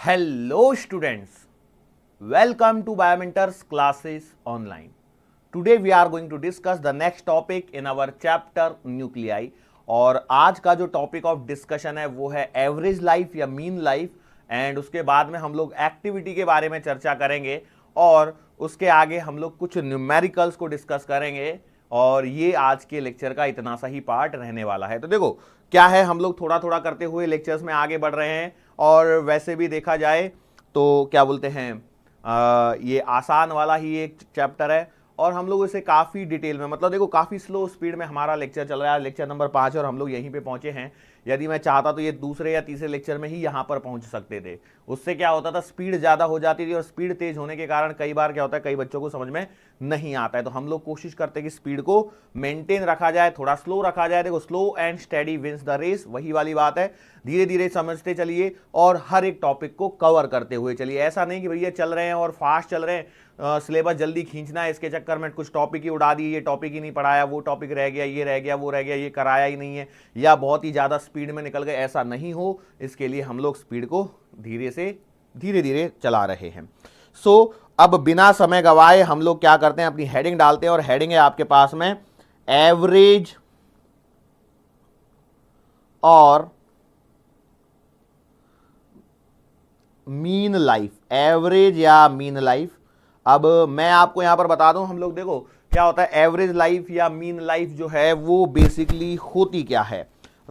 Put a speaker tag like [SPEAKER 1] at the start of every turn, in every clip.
[SPEAKER 1] Hello students, welcome to Biomentors classes online. Today we are going to discuss the next topic in our chapter nuclei और आज का जो topic of discussion है वो है average life या mean life and उसके बाद में हम लोग एक्टिविटी के बारे में चर्चा करेंगे और उसके आगे हम लोग कुछ न्यूमेरिकल्स को डिस्कस करेंगे और ये आज के लेक्चर का इतना सा ही पार्ट रहने वाला है। तो देखो क्या है, हम लोग थोड़ा थोड़ा करते हुए लेक्चर्स में आगे बढ़ रहे हैं और वैसे भी देखा जाए तो क्या बोलते हैं ये आसान वाला ही एक चैप्टर है और हम लोग इसे काफ़ी डिटेल में, मतलब देखो काफ़ी स्लो स्पीड में हमारा लेक्चर चल रहा है, लेक्चर नंबर 5 और हम लोग यहीं पे पहुंचे हैं। यदि मैं चाहता तो ये दूसरे या तीसरे लेक्चर में ही यहाँ पर पहुंच सकते थे। उससे क्या होता था, स्पीड ज़्यादा हो जाती थी और स्पीड तेज होने के कारण कई बार क्या होता है, कई बच्चों को समझ में नहीं आता है। तो हम लोग कोशिश करते हैं कि स्पीड को मेंटेन रखा जाए, थोड़ा स्लो रखा जाए। देखो slow and steady wins the race, वही वाली बात है। धीरे धीरे समझते चलिए और हर एक टॉपिक को कवर करते हुए चलिए। ऐसा नहीं कि भैया चल रहे हैं और फास्ट चल रहे हैं, सिलेबस जल्दी खींचना है, इसके चक्कर में कुछ टॉपिक ही उड़ा दिए, ये टॉपिक ही नहीं पढ़ाया, वो टॉपिक रह गया, ये रह गया, वो रह गया, ये कराया ही नहीं है, या बहुत ही ज़्यादा स्पीड में निकल गए। ऐसा नहीं हो, इसके लिए हम लोग स्पीड को धीरे धीरे चला रहे हैं। अब बिना समय गवाए हम लोग क्या करते हैं, अपनी हेडिंग डालते हैं और हेडिंग है आपके पास में एवरेज और मीन लाइफ, एवरेज या मीन लाइफ। अब मैं आपको यहां पर बता दूं, हम लोग देखो क्या होता है, एवरेज लाइफ या मीन लाइफ जो है वो बेसिकली होती क्या है।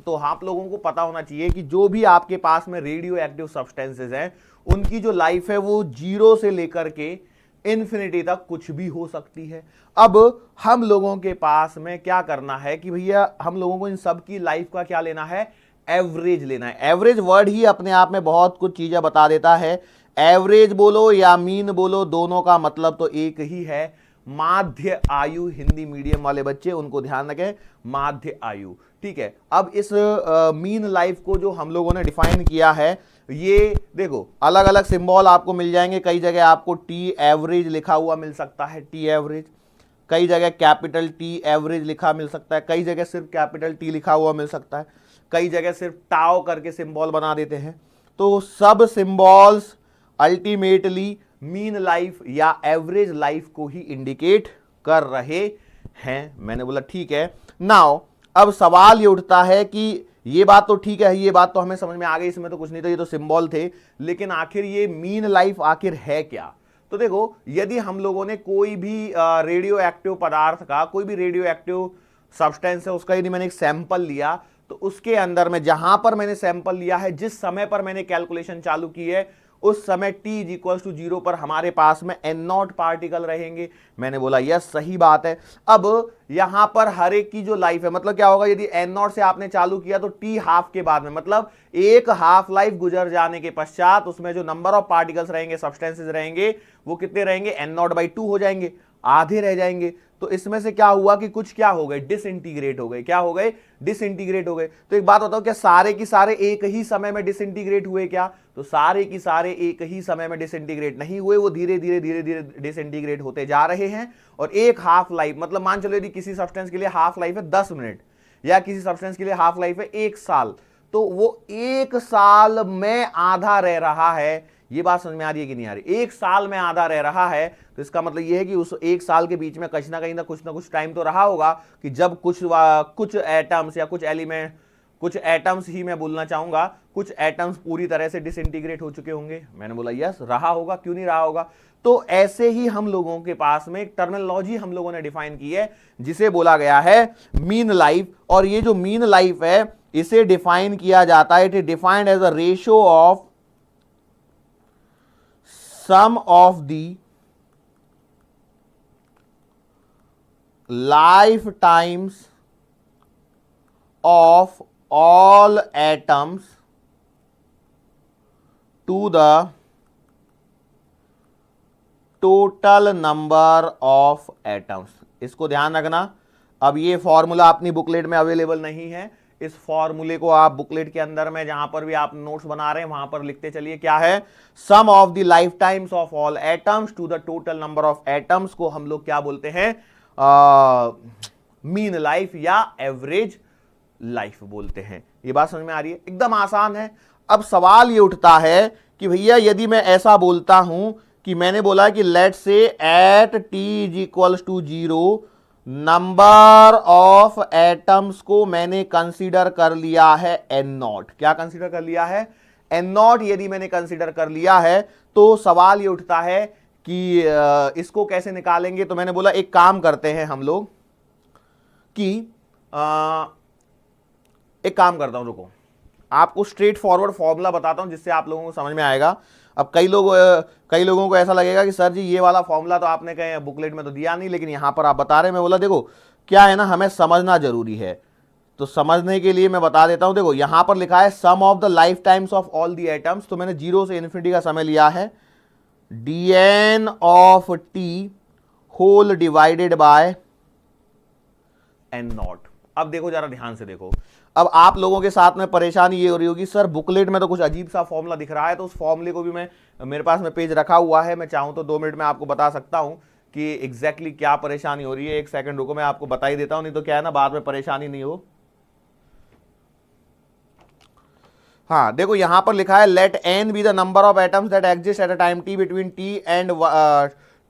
[SPEAKER 1] तो आप लोगों को पता होना चाहिए कि जो भी आपके पास में रेडियो एक्टिव सब्सटेंसेस हैं उनकी जो लाइफ है वो 0 से लेकर के इन्फिनिटी तक कुछ भी हो सकती है। अब हम लोगों के पास में क्या करना है कि भैया हम लोगों को इन सब की लाइफ का क्या लेना है, एवरेज लेना है। एवरेज वर्ड ही अपने आप में बहुत कुछ चीजें बता देता है। एवरेज बोलो या मीन बोलो, दोनों का मतलब तो एक ही है, माध्य आयु। हिंदी मीडियम वाले बच्चे उनको ध्यान रखें, माध्य आयु, ठीक है। अब इस मीन लाइफ को जो हम लोगों ने डिफाइन किया है, ये देखो अलग अलग सिंबल आपको मिल जाएंगे। कई जगह आपको टी एवरेज लिखा हुआ मिल सकता है, टी एवरेज। कई जगह कैपिटल टी एवरेज लिखा मिल सकता है, कई जगह सिर्फ कैपिटल टी लिखा हुआ मिल सकता है, कई जगह सिर्फ टाओ करके सिंबल बना देते हैं। तो सब सिंबल्स अल्टीमेटली मीन लाइफ या एवरेज लाइफ को ही इंडिकेट कर रहे हैं। मैंने बोला ठीक है। नाउ अब सवाल ये उठता है कि ये बात तो ठीक है, ये बात तो हमें समझ में आ गई, इसमें तो कुछ नहीं था, ये तो सिंबल थे, लेकिन आखिर ये मीन लाइफ आखिर है क्या। तो देखो यदि हम लोगों ने कोई भी रेडियो एक्टिव पदार्थ का, कोई भी रेडियो एक्टिव सब्सटेंस है उसका, यदि मैंने एक सैंपल लिया तो उसके अंदर में जहां पर मैंने सैंपल लिया है, जिस समय पर मैंने कैलकुलेशन चालू की है, उस समय t इज 0 पर हमारे पास में n0 पार्टिकल रहेंगे। मैंने बोला यस सही बात है। अब यहां पर हर एक की जो लाइफ है, मतलब क्या होगा, यदि n0 से आपने चालू किया तो t हाफ के बाद में, मतलब एक हाफ लाइफ गुजर जाने के पश्चात उसमें जो नंबर ऑफ पार्टिकल्स रहेंगे, सब्सटेंसेस रहेंगे, वो कितने रहेंगे, n0/2 हो जाएंगे, आधे रह जाएंगे। तो इसमें से क्या हुआ कि कुछ क्या हो गए, डिसइंटीग्रेट हो गए। क्या हो गए, डिसइंटीग्रेट हो गए। तो एक बात बताओ, क्या सारे की सारे एक ही समय में डिसइंटीग्रेट हुए क्या? तो सारे की सारे एक ही समय में डिसइंटीग्रेट नहीं हुए, वो धीरे धीरे डिसइंटीग्रेट होते जा रहे हैं। और एक हाफ लाइफ, मतलब मान चलो यदि किसी सब्सटेंस के लिए हाफ लाइफ है 10 मिनट या किसी सब्सटेंस के लिए हाफ लाइफ है 1 साल, तो वो 1 साल में आधा रह रहा है। ये बात समझ में आ रही है कि नहीं आ रही? 1 साल में आधा रह रहा है, तो इसका मतलब ये है कि उस 1 साल के बीच में कहीं ना कुछ टाइम तो रहा होगा कि जब कुछ एटम्स या कुछ एलिमेंट, कुछ एटम्स ही मैं बोलना चाहूंगा, कुछ एटम्स पूरी तरह से डिसइंटीग्रेट हो चुके होंगे। मैंने बोला यस, रहा होगा, क्यों नहीं रहा होगा। तो ऐसे ही हम लोगों के पास में एक टर्मिनोलॉजी हम लोगों ने डिफाइन की है जिसे बोला गया है मीन लाइफ। और ये जो मीन लाइफ है इसे डिफाइन किया जाता है, it is defined as a ratio of sum of the lifetimes of all atoms to the total number of atoms। इसको ध्यान रखना। अब ये फॉर्मूला अपनी बुकलेट में अवेलेबल नहीं है, इस फॉर्मूले को आप बुकलेट के अंदर में जहां पर भी आप नोट्स बना रहे हैं वहां पर लिखते चलिए। क्या है, sum of the life times of all atoms to the total number of atoms को हम लोग क्या बोलते हैं, मीन लाइफ या एवरेज लाइफ बोलते हैं। ये बात समझ में आ रही है? एकदम आसान है। अब सवाल ये उठता है कि भैया यदि मैं ऐसा बोलता हूं कि मैंने बोला कि let say at t is equals to 0 number of atoms को मैंने कंसीडर कर लिया है एन नॉट। क्या कंसीडर कर लिया है? एन नॉट यदि मैंने कंसीडर कर लिया है तो सवाल ये उठता है कि इसको कैसे निकालेंगे। तो मैंने बोला एक काम करते हैं हम लोग कि एक काम करता हूं, रुको आपको स्ट्रेट फॉरवर्ड फॉर्मूला बताता हूं जिससे आप लोगों को समझ में आएगा। अब कई लोगों को ऐसा लगेगा कि सर जी ये वाला फॉर्मूला तो आपने कहीं बुकलेट में तो दिया नहीं, लेकिन यहां पर आप बता रहे हैं। मैं बोला देखो क्या है ना, हमें समझना जरूरी है, तो समझने के लिए मैं बता देता हूं। देखो यहां पर लिखा है sum of the life times of all the atoms, तो मैंने 0 से इन्फिनिटी का समय लिया है dn of t whole divided by N naught. अब देखो जरा ध्यान से देखो, अब आप लोगों के साथ में परेशानी ये हो रही होगी सर बुकलेट में तो कुछ अजीब सा फॉर्मूला दिख रहा है, तो उस फॉर्मूले को भी मेरे पास में पेज रखा हुआ है, मैं चाहूं तो 2 मिनट में आपको बता सकता हूं कि एग्जैक्टली क्या परेशानी हो रही है। 1 सेकंड रुको, मैं आपको बता ही देता हूं, नहीं तो क्या है ना बाद में परेशानी नहीं हो। हाँ देखो यहां पर लिखा है let N be the number of atoms that exist at a time t between t and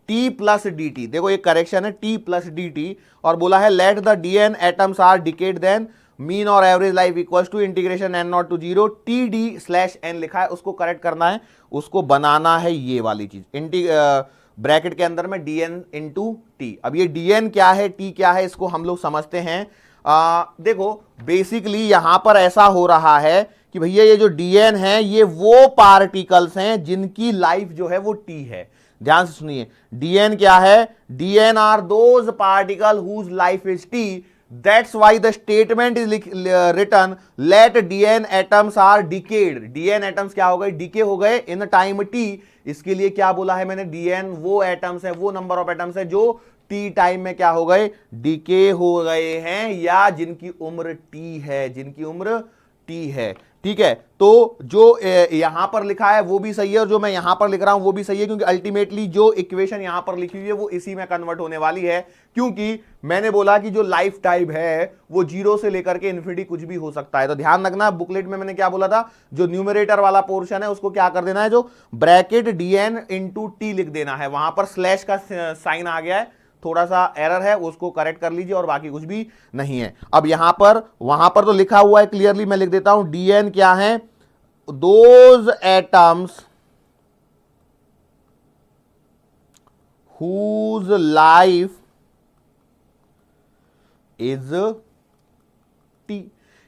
[SPEAKER 1] t plus d t. देखो एक करेक्शन है टी प्लस डी टी, और बोला है let the D N atoms are decayed then mean और average life equals to integration N not to 0 T D slash N लिखा है, उसको करेक्ट करना है, उसको बनाना है ये वाली चीज ब्रैकेट के अंदर में डी एन इंटू टी। अब ये डी एन क्या है, टी क्या है, इसको हम लोग समझते हैं। देखो बेसिकली यहां पर ऐसा हो रहा है कि भैया ये जो डीएन है ये वो पार्टिकल्स हैं जिनकी लाइफ जो है वो टी है। ध्यान से सुनिए, डीएन क्या है? DN are those particle whose life is t, that's why the statement is written let dN atoms are decayed. DN atoms क्या हो गए? डिके हो गए इन टाइम टी। इसके लिए क्या बोला है मैंने? डीएन वो एटम्स है, वो नंबर ऑफ एटम्स है जो टी टाइम में क्या हो गए? डिके हो गए हैं, या जिनकी उम्र टी है, जिनकी उम्र टी है। ठीक है, तो जो यहां पर लिखा है वो भी सही है और जो मैं यहां पर लिख रहा हूं वो भी सही है, क्योंकि अल्टीमेटली जो इक्वेशन यहां पर लिखी हुई है वो इसी में कन्वर्ट होने वाली है। क्योंकि मैंने बोला कि जो लाइफ टाइम है वो 0 से लेकर के इन्फिनिटी कुछ भी हो सकता है। तो ध्यान रखना, बुकलेट में मैंने क्या बोला था, जो न्यूमरेटर वाला पोर्शन है उसको क्या कर देना है, जो ब्रैकेट डीएन इंटू टी लिख देना है। वहां पर स्लैश का साइन आ गया है, थोड़ा सा एरर है, उसको करेक्ट कर लीजिए और बाकी कुछ भी नहीं है। अब यहां पर वहां पर तो लिखा हुआ है क्लियरली, मैं लिख देता हूं डीएन क्या है? Those atoms whose life is t.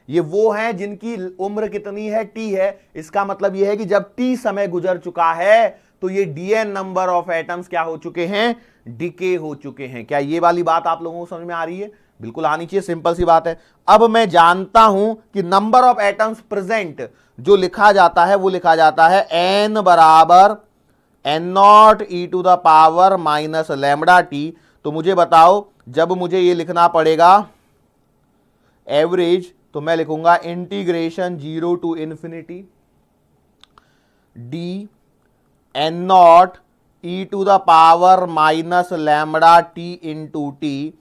[SPEAKER 1] ये वो है जिनकी उम्र कितनी है? टी है। इसका मतलब यह है कि जब टी समय गुजर चुका है तो ये डीएन नंबर ऑफ एटम्स क्या हो चुके हैं? डिके हो चुके हैं। क्या ये वाली बात आप लोगों को समझ में आ रही है? बिल्कुल आनी चाहिए, सिंपल सी बात है। अब मैं जानता हूं कि नंबर ऑफ एटम्स प्रेजेंट जो लिखा जाता है वो लिखा जाता है एन बराबर N naught E to the power minus lambda t. तो मुझे बताओ, जब मुझे ये लिखना पड़ेगा एवरेज, तो मैं लिखूंगा integration 0 to infinity d N naught E to the power minus lambda t into t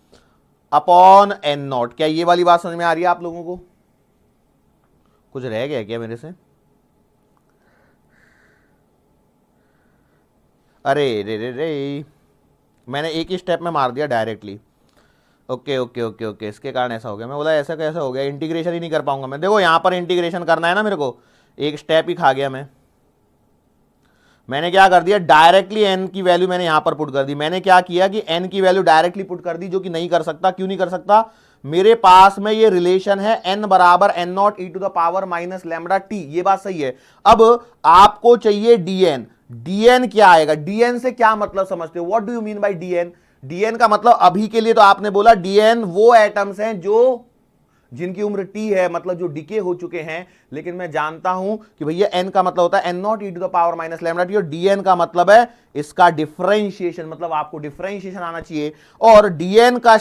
[SPEAKER 1] upon N naught. क्या ये वाली बात समझ में आ रही है आप लोगों को? कुछ रह गया क्या मेरे से? अरे रे रे रे, मैंने एक ही स्टेप में मार दिया directly. Okay okay okay okay, इसके कारण ऐसा हो गया। मैं बोला ऐसा कैसा हो गया, इंटीग्रेशन ही नहीं कर पाऊंगा मैं। देखो यहां पर इंटीग्रेशन करना है ना मेरे को, एक स्टेप ही खा गया मैंने क्या कर दिया, डायरेक्टली एन की वैल्यू मैंने यहां पर पुट कर दी। मैंने क्या किया कि एन की वैल्यू डायरेक्टली पुट कर दी, जो कि नहीं कर सकता। क्यों नहीं कर सकता? मेरे पास में ये रिलेशन है एन बराबर N naught E to the power minus lambda t. ये बात सही है। अब आपको चाहिए डीएन। डीएन क्या आएगा? डीएन से क्या मतलब समझते हो? What do you mean by dN? DN का मतलब अभी के लिए तो आपने बोला डीएन वो एटम्स हैं जो जिनकी उम्र टी है, मतलब जो डिके हो चुके हैं। लेकिन मैं जानता हूं कि भैया एन का मतलब होता है N naught E to the power minus lambda t, और डीएन का मतलब है इसका डिफरेंशिएशन, मतलब आपको डिफरेंशिएशन आना चाहिए। और डीएन का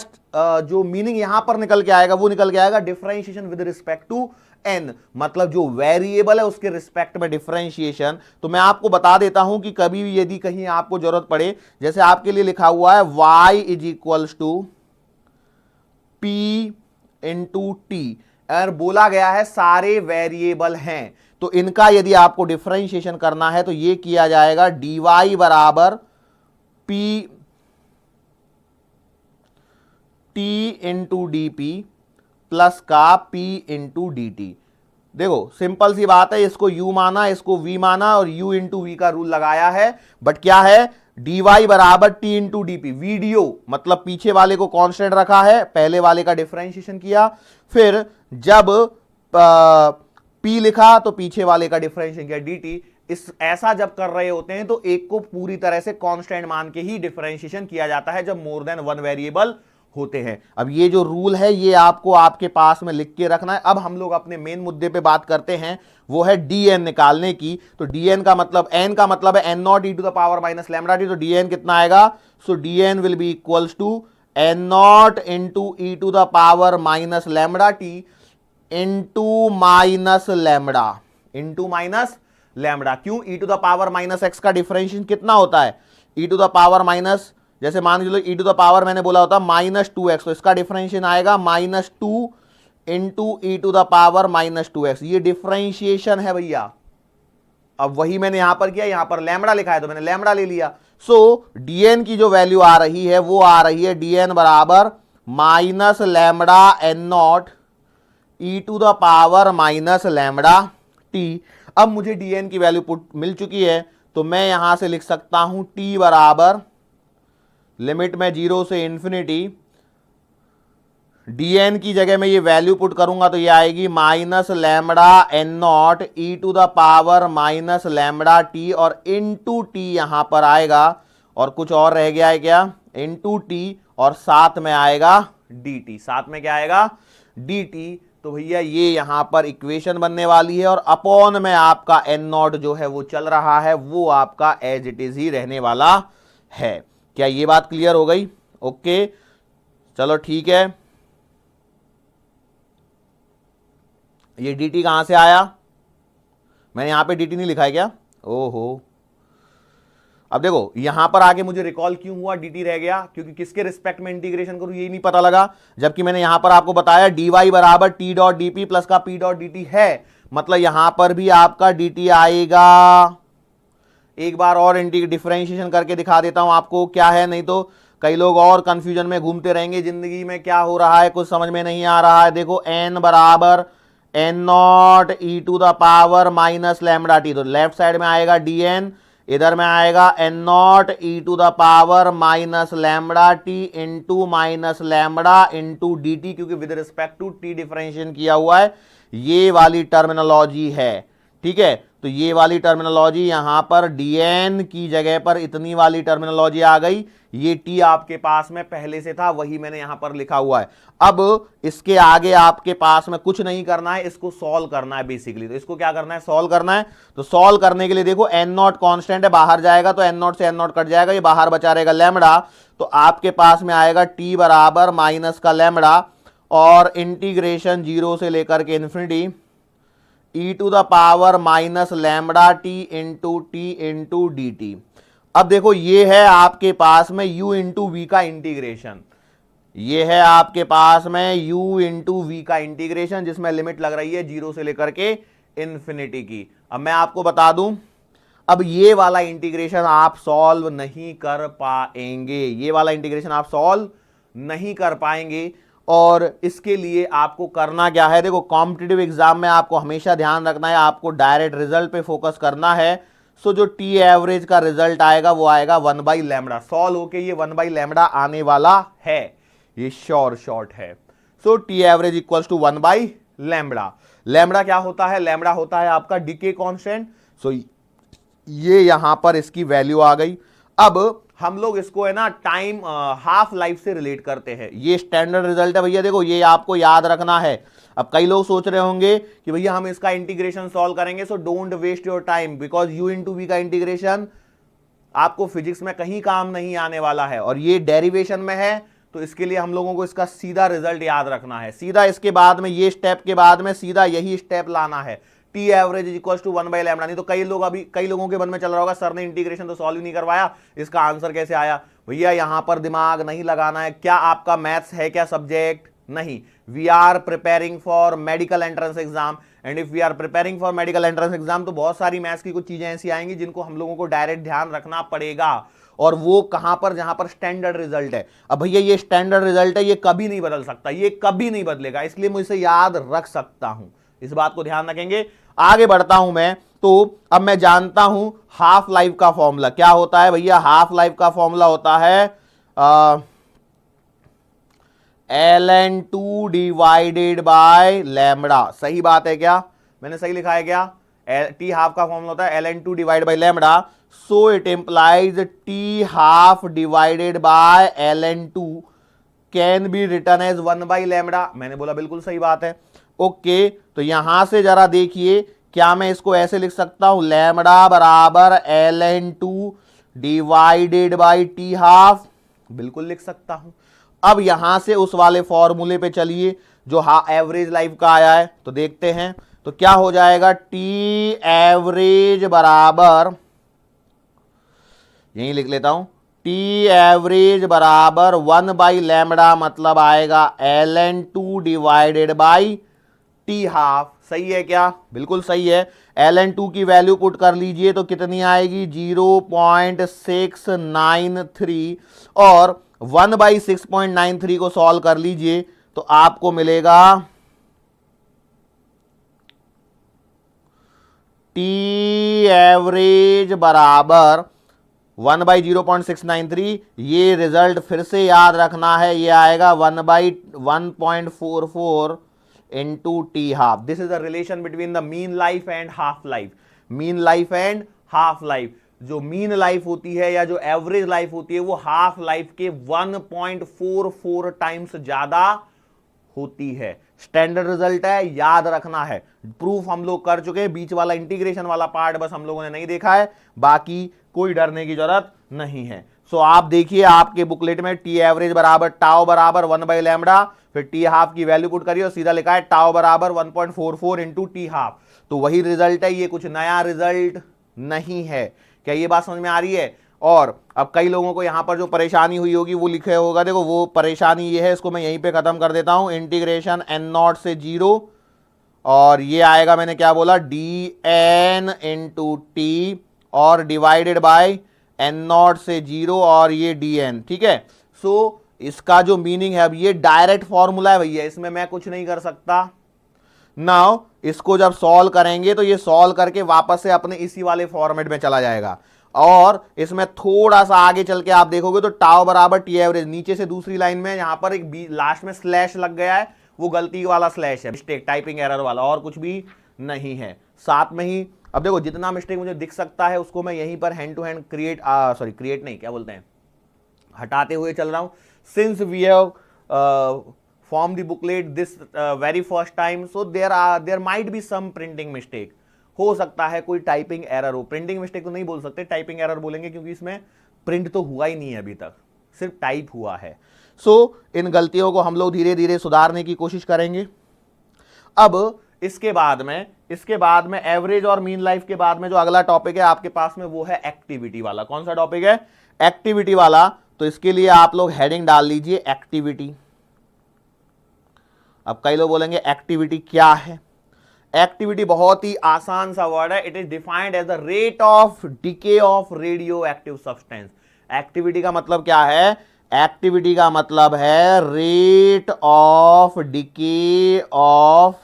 [SPEAKER 1] जो मीनिंग यहां पर निकल के आएगा वो निकल के आएगा differentiation with respect to N, मतलब जो वेरिएबल है उसके रिस्पेक्ट में डिफरेंशिएशन। तो मैं आपको बता देता हूं कि कभी भी यदि कहीं आपको जरूरत पड़े, जैसे आपके लिए लिखा हुआ है y is equals to p into t, और बोला गया है सारे वेरिएबल हैं, तो इनका यदि आपको डिफरेंशिएशन करना है तो ये किया जाएगा dy बराबर p t into D P plus का p इंटू डी टी। देखो सिंपल सी बात है, इसको u माना, इसको v माना और u इंटू वी का रूल लगाया है। बट क्या है, dy बराबर t into D P. Video मतलब पीछे वाले को कांस्टेंट रखा है, पहले वाले का डिफरेंशिएशन किया, फिर जब p लिखा तो पीछे वाले का डिफरेंशिएशन किया dt। इस ऐसा जब कर रहे होते हैं तो एक को पूरी तरह से कांस्टेंट मान के ही डिफरेंशिएशन किया जाता है जब मोर देन वन वेरिएबल होते हैं। अब ये जो रूल है ये आपको आपके पास में लिख के रखना है। अब हम लोग अपने मेन मुद्दे पे बात करते हैं, वो है dn निकालने की। तो dn का मतलब, n का मतलब है n not E to the power minus lambda T. तो dn कितना आएगा, so dn will be equals to n not into E to the power minus lambda T into minus lambda. क्यों, E to the power minus X का differentiation कितना होता है, E to the power minus, जैसे मान लो E to the power मैंने बोला होता -2x, तो इसका डिफरेंशिएशन आएगा -2 into E to the power -2x। ये डिफरेंशिएशन है भैया। अब वही मैंने यहां पर किया, यहां पर लैम्डा लिखा है तो मैंने लैम्डा ले लिया। सो dn की जो वैल्यू आ रही है वो आ रही है dn बराबर minus lambda N naught E to the power minus lambda t. अब मुझे dn की वैल्यू पुट मिल चुकी है, तो मैं यहां से लिख सकता हूं t बराबर, लिमिट में 0 से इंफिनिटी, dn की जगह में ये वैल्यू पुट करूंगा तो ये आएगी minus lambda N naught E to the power minus lambda t, और इनटू टी यहां पर आएगा, और कुछ और रह गया है क्या, इनटू टी, और साथ में आएगा dt। साथ में क्या आएगा, dt। तो भैया ये यहां पर इक्वेशन बनने वाली है, और अपॉन में आपका n नॉट जो है वो चल रहा है, वो आपका एज इट इज ही रहने वाला है। क्या ये बात क्लियर हो गई? ओके, चलो ठीक है। ये dt कहां से आया, मैंने यहां पे dt नहीं लिखा है क्या, ओहो। अब देखो यहां पर आगे मुझे रिकॉल क्यों हुआ dt रह गया, क्योंकि किसके रिस्पेक्ट में इंटीग्रेशन करूं यही नहीं पता लगा, जबकि मैंने यहां पर आपको बताया dy बराबर t dot D P plus का p डॉट dt है, मतलब यहां पर भी आपका dt आएगा। एक बार और डिफरेंशिएशन करके दिखा देता हूं आपको क्या है, नहीं तो कई लोग और कंफ्यूजन में घूमते रहेंगे, जिंदगी में क्या हो रहा है कुछ समझ में नहीं आ रहा है। देखो n बराबर n not E to the power minus lambda T, तो लेफ्ट साइड में आएगा dn, इधर में आएगा n not E to the power minus lambda T into minus lambda into D T, क्योंकि with respect to T differentiation किया हुआ है, ये वाली टर्मिनोलॉजी है। ठीक है, तो ये वाली टर्मिनोलॉजी यहां पर dn की जगह पर इतनी वाली टर्मिनोलॉजी आ गई, ये t आपके पास में पहले से था, वही मैंने यहां पर लिखा हुआ है। अब इसके आगे आपके पास में कुछ नहीं करना है, इसको सॉल्व करना है बेसिकली। तो इसको क्या करना है, सॉल्व करना है। तो सॉल्व करने के लिए देखो n नॉट कांस्टेंट है, बाहर जाएगा तो n नॉट से n नॉट कट जाएगा, ये बाहर बचा रहेगा लैम्डा, तो आपके पास में आएगा t बराबर माइनस का लैम्डा, और इंटीग्रेशन 0 से लेकर के infinity e to the power minus lambda T into D t. अब देखो ये है आपके पास में u इंटू वी का इंटीग्रेशन, ये है आपके पास में u इंटू वी का इंटीग्रेशन, जिसमें लिमिट लग रही है 0 से लेकर के इन्फिनिटी की। अब मैं आपको बता दूं, अब ये वाला इंटीग्रेशन आप सॉल्व नहीं कर पाएंगे, ये वाला इंटीग्रेशन आप सॉल्व नहीं कर पाएंगे, और इसके लिए आपको करना क्या है, देखो कॉम्पिटिटिव एग्जाम में आपको हमेशा ध्यान रखना है, आपको डायरेक्ट रिजल्ट पे फोकस करना है। सो जो टी एवरेज का रिजल्ट आएगा वो आएगा 1 लैम्डा, सॉल्व होके ये 1 लैम्डा आने वाला है, ये शॉर्ट है। So T average equals to 1 lambda. Lambda क्या होता है, लैम्डा होता है आपका डीके कांस्टेंट। सो ये यहां पर इसकी वैल्यू आ गई। अब हम लोग इसको है ना टाइम हाफ लाइफ से रिलेट करते हैं, ये स्टैंडर्ड रिजल्ट है भैया, देखो ये आपको याद रखना है। अब कई लोग सोच रहे होंगे कि भैया हम इसका इंटीग्रेशन सॉल्व करेंगे, so don't waste your time, because u into v का इंटीग्रेशन आपको फिजिक्स में कहीं काम नहीं आने वाला है, और ये डेरिवेशन में है, तो इसके लिए हम लोगों को इसका सीधा रिजल्ट याद रखना है। सीधा इसके बाद में, ये स्टेप के बाद में सीधा यही स्टेप लाना है, t average is equal to 1 lambda. नहीं तो कई लोगों के मन में चल रहा होगा सर ने इंटीग्रेशन तो सॉल्व ही नहीं करवाया, इसका आंसर कैसे आया। भैया यहां पर दिमाग नहीं लगाना है। क्या आपका मैथ्स है क्या सब्जेक्ट, नहीं, we are preparing for medical entrance exam, and if we are preparing for medical entrance exam तो बहुत सारी मैथ्स की कुछ चीजें ऐसी आएंगी जिनको हम लोगों को डायरेक्ट ध्यान रखना पड़ेगा, और वो कहां पर, जहां पर स्टैंडर्ड रिजल्ट है। अब भैया ये स्टैंडर्ड रिजल्ट है, ये कभी नहीं बदल सकता, ये कभी नहीं बदलेगा, इसलिए मैं इसे याद रख सकता हूं, इस बात को ध्यान रखेंगे। आगे बढ़ता हूं मैं, तो अब मैं जानता हूं हाफ लाइफ का फॉर्मूला क्या होता है भैया। हाफ लाइफ का फॉर्मूला होता है ln2 डिवाइडेड बाय लैम्बडा। सही बात है क्या, मैंने सही लिखा है क्या? टी हाफ का फॉर्मूला होता है ln2 divide by lambda, so it implies t half divided by ln2 can be return as 1 by lambda. मैंने बोला बिल्कुल सही बात है। ओके, तो यहां से जरा देखिए, क्या मैं इसको ऐसे लिख सकता हूं, लैम्बडा बराबर ln2 divided by T half? बिल्कुल लिख सकता हूं। अब यहां से उस वाले फॉर्मूले पे चलिए जो एवरेज लाइफ का आया है, तो देखते हैं तो क्या हो जाएगा। टी एवरेज बराबर, यही लिख लेता हूं, टी एवरेज बराबर 1 बाई लैम्बडा, मतलब आएगा ln2 divided by T half. सही है क्या? बिल्कुल सही है। ln2 की वैल्यू पुट कर लीजिए तो कितनी आएगी, 0.693, और 1 बाई 6.93 को सॉल्व कर लीजिए तो आपको मिलेगा टी एवरेज बराबर 1 बाई 0.693। ये रिजल्ट फिर से याद रखना है, ये आएगा 1 by 1.44 into T half. This is the relation between the mean life and half life. Mean life and half life, जो मीन लाइफ होती है या जो एवरेज लाइफ होती है वो हाफ लाइफ के 1.44 टाइम्स ज्यादा होती है। स्टैंडर्ड रिजल्ट है, याद रखना है। प्रूफ हम लोग कर चुके हैं, बीच वाला इंटीग्रेशन वाला पार्ट बस हम लोगों ने नहीं देखा है, बाकी कोई डरने की जरूरत नहीं है। सो आप देखिए आपके बुकलेट में टी एवरेज बराबर टाउ बराबर 1 बाई लैम्बडा, फिर टी हाफ की वैल्यू पुट करिए और सीधा लिखा है टाउ बराबर 1.44 इंटू टी हाफ। तो वही रिजल्ट है, ये कुछ नया रिजल्ट नहीं है। क्या ये बात समझ में आ रही है? और अब कई लोगों को यहां पर जो परेशानी हुई होगी वो लिखे होगा, देखो वो परेशानी ये है, इसको मैं यहीं पे खत्म कर देता हूं। इंटीग्रेशन n0 से 0, और ये आएगा, मैंने क्या बोला, dn इंटू टी, और डिवाइडेड बाय n0 से 0, और ये dn। ठीक है, सो इसका जो मीनिंग है, अब ये डायरेक्ट फॉर्मूला है भैया, इसमें मैं कुछ नहीं कर सकता। नाउ इसको जब सॉल्व करेंगे तो ये सॉल्व करके वापस से अपने इसी वाले फॉर्मेट में चला जाएगा, और इसमें थोड़ा सा आगे चल के आप देखोगे तो टाउ बराबर टी एवरेज, नीचे से दूसरी लाइन में यहां पर एक लास्ट में स्लैश लग गया है, वो गलती वाला स्लैश है, मिस्टेक, टाइपिंग एरर वाला, और कुछ भी नहीं है। साथ में ही अब देखो जितना मिस्टेक मुझे दिख सकता है उसको मैं यहीं पर हैंड टू हैंड क्रिएट नहीं, क्या बोलते हैं, हटाते हुए चल रहा हूं। Since we have form the booklet this very first time, so there might be some printing mistake, हो सकता है कोई टाइपिंग एरर हो। प्रिंटिंग मिस्टेक तो नहीं बोल सकते, टाइपिंग एरर बोलेंगे, क्योंकि इसमें प्रिंट तो हुआ ही नहीं है अभी तक, सिर्फ टाइप हुआ है। सो इन गलतियों को हम लोग धीरे धीरे सुधारने की कोशिश करेंगे। अब इसके बाद में एवरेज और मीन लाइफ के बाद में जो अगला टॉपिक है आपके पास में वो है एक्टिविटी वाला। कौन सा टॉपिक है? एक्टिविटी वाला। तो इसके लिए आप लोग हेडिंग डाल लीजिए एक्टिविटी। अब कई लोग बोलेंगे एक्टिविटी क्या है? एक्टिविटी बहुत ही आसान सा वर्ड है, it is defined as the rate of decay of radio active substance. Activity का मतलब क्या है? एक्टिविटी का मतलब है rate of decay of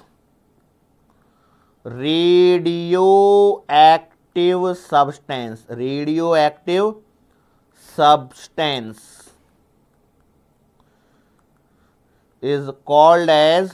[SPEAKER 1] radio active substance. Radio active substance is called as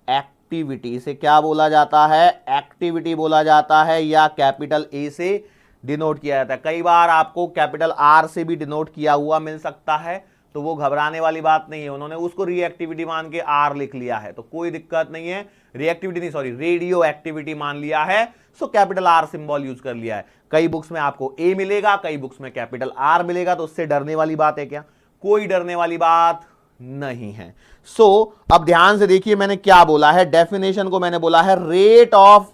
[SPEAKER 1] activity. इसे क्या बोला जाता है? एक्टिविटी बोला जाता है, या कैपिटल ए से डिनोट किया जाता है। कई बार आपको कैपिटल आर से भी डिनोट किया हुआ मिल सकता है, तो वो घबराने वाली बात नहीं है, उन्होंने उसको रिएक्टिविटी मान के आर लिख लिया है तो कोई दिक्कत नहीं है। रिएक्टिविटी नहीं, सॉरी, रेडियो एक्टिविटी मान लिया है, so capital R symbol use कर लिया है। कई बुक्स में आपको ए मिलेगा, कई बुक्स में कैपिटल आर मिलेगा, तो उससे डरने वाली बात है क्या? कोई डरने वाली बात नहीं है। सो अब ध्यान से देखिए मैंने क्या बोला है, डेफिनेशन को मैंने बोला है रेट ऑफ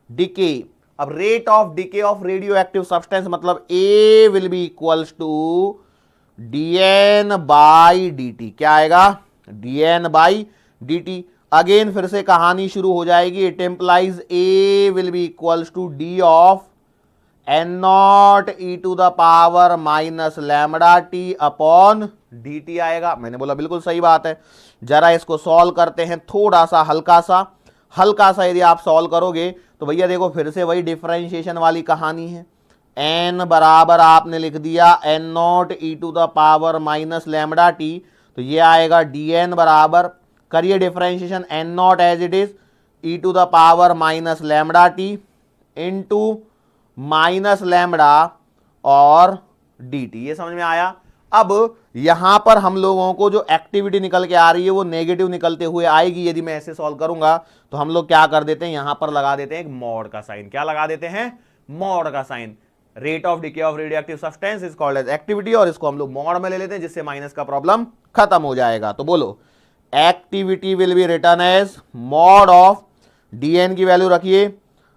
[SPEAKER 1] डिके। अब rate of decay of radio active substance मतलब A will be equals to dn by dt। क्या आएगा? dn by dt। अगेन फिर से कहानी शुरू हो जाएगी। It implies a will be equals to d of N naught E to the power minus lambda T upon d t आएगा। मैंने बोला बिल्कुल सही बात है। जरा इसको सॉल्व करते हैं, थोड़ा सा हल्का सा यदि आप सॉल्व करोगे तो भैया देखो फिर से वही डिफरेंशिएशन वाली कहानी है। n बराबर आपने लिख दिया N naught E to the power minus lambda t, तो ये आएगा dn बराबर, करिए differentiation, N naught as it is e to the power minus lambda t into minus lambda और dt। ये समझ में आया? अब यहां पर हम लोगों को जो एक्टिविटी निकल के आ रही है वो नेगेटिव निकलते हुए आएगी। यदि मैं ऐसे सॉल्व करूंगा तो हम लोग क्या कर देते हैं, यहां पर लगा देते हैं एक मॉड का साइन। क्या लगा देते हैं? मॉड का sign. Rate of decay of radioactive substance is called as activity, और इसको हम लोग मॉड में ले लेते हैं जिससे माइनस का प्रॉब्लम खत्म हो जाएगा। तो बोलो, activity will be return as mod of dn की वैल्यू रखिए,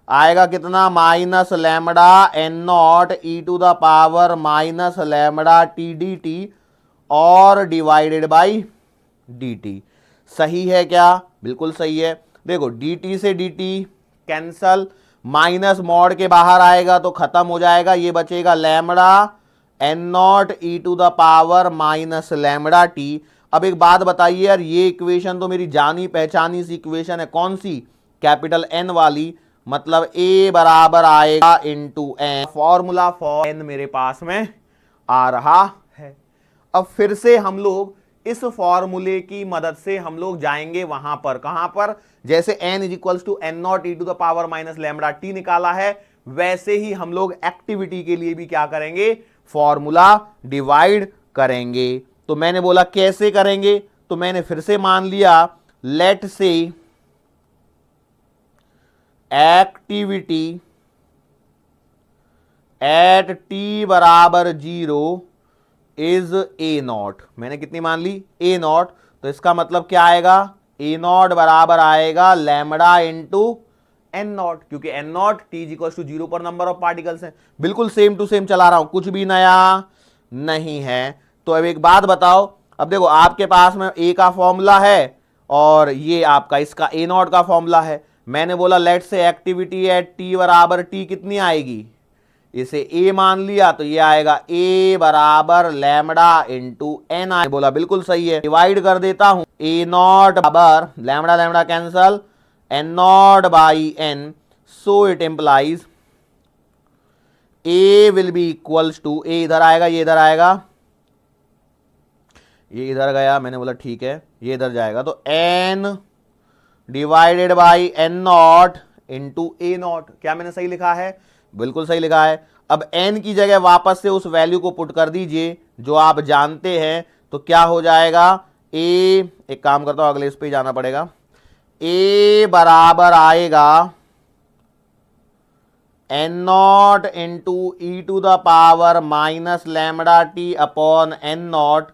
[SPEAKER 1] आएगा कितना? Minus lambda N naught E to the power minus lambda t d t और डिवाइडेड बाई डी टी। सही है क्या? बिल्कुल सही है। देखो डी टी से d t cancel, minus mod के बाहर आएगा तो खत्म हो जाएगा, ये बचेगा lambda N naught E to the power minus lambda t. अब एक बात बताइए यार, ये इक्वेशन तो मेरी जानी पहचानी सी इक्वेशन है, कौन सी? कैपिटल एन वाली, मतलब a बराबर आएगा into N. Formula for n मेरे पास में आ रहा है। अब फिर से हम लोग इस फॉर्मूले की मदद से हम लोग जाएंगे वहां पर, कहां पर? जैसे n is equals to N naught E to the power minus lambda t निकाला है, वैसे ही हम लोग एक्टिविटी के लिए भी क्या करेंगे? फॉर्मूला डिवाइड करेंगे। तो मैंने बोला कैसे करेंगे, तो मैंने फिर से मान लिया, लेट से एक्टिविटी एट टी बराबर 0 इज ए नॉट। मैंने कितनी मान ली? ए नॉट। तो इसका मतलब क्या आएगा? ए नॉट बराबर आएगा लैम्बडा इंटू एन नॉट, क्योंकि N naught t equal to 0 पर नंबर ऑफ पार्टिकल्स हैं। बिल्कुल सेम टू सेम चला रहा हूं, कुछ भी नया नहीं है। तो अब एक बात बताओ, अब देखो आपके पास में ए का फॉर्मूला है और ये आपका इसका ए नॉट का फॉर्मूला है। मैंने बोला लेट से एक्टिविटी एट टी बराबर टी कितनी आएगी, इसे ए मान लिया तो ये आएगा ए बराबर लैम्बडा इंटू एन। आई बोला बिल्कुल सही है। डिवाइड कर देता हूं, ए नॉट बराबर lambda lambda cancel, N not by N, so it implies A will be equals to, A इधर आएगा, ये इधर आएगा, ये इधर गया, मैंने बोला ठीक है, ये इधर जाएगा, तो N divided by N not into A naught. क्या मैंने सही लिखा है? बिल्कुल सही लिखा है। अब n की जगह वापस से उस वैल्यू को पुट कर दीजिए जो आप जानते हैं, तो क्या हो जाएगा? a, एक काम करता हूं अगले इस पे जाना पड़ेगा, a बराबर आएगा N not into E to the power minus lambda T upon N not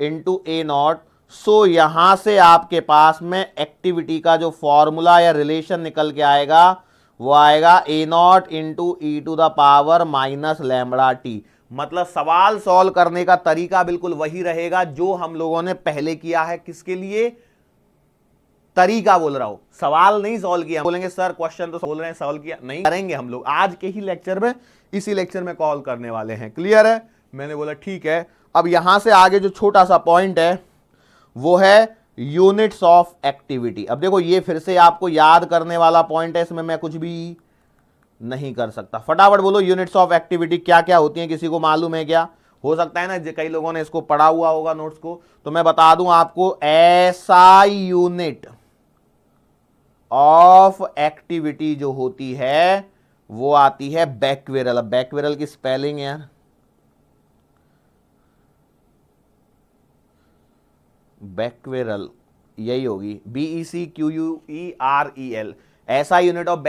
[SPEAKER 1] into A not. So यहां से आपके पास में एक्टिविटी का जो फॉर्मूला या रिलेशन निकल के आएगा वो आएगा A not into E to the power minus lambda T. मतलब सवाल सॉल्व करने का तरीका बिल्कुल वही रहेगा जो हम लोगों ने पहले किया है। किसके लिए तरीका बोल रहा हूं, सवाल नहीं सॉल्व किया। बोलेंगे सर क्वेश्चन तो बोल रहे हैं सॉल्व किया, नहीं करेंगे हम लोग आज के ही लेक्चर में, इसी लेक्चर में कॉल करने वाले हैं। क्लियर है? मैंने बोला ठीक है। अब यहां से आगे जो छोटा सा पॉइंट है वो है यूनिट्स ऑफ एक्टिविटी। अब देखो ये फिर से आपको याद करने वाला पॉइंट है, इसमें मैं कुछ भी नहीं कर सकता। फटाफट बोलो यूनिट्स ऑफ एक्टिविटी क्या क्या होती हैं, किसी को मालूम है क्या? हो सकता है ना कई लोगों ने इसको पढ़ा हुआ होगा नोट्स को, तो मैं बता दूं आपको, ऐसा यूनिट ऑफ एक्टिविटी जो होती है वो आती है बैक्वेरल। अब बैक्वेरल की स्पेलिंग यार, बैक्वेरल यही होगी, BECQUEREL। ऐसा यूनिट ऑफ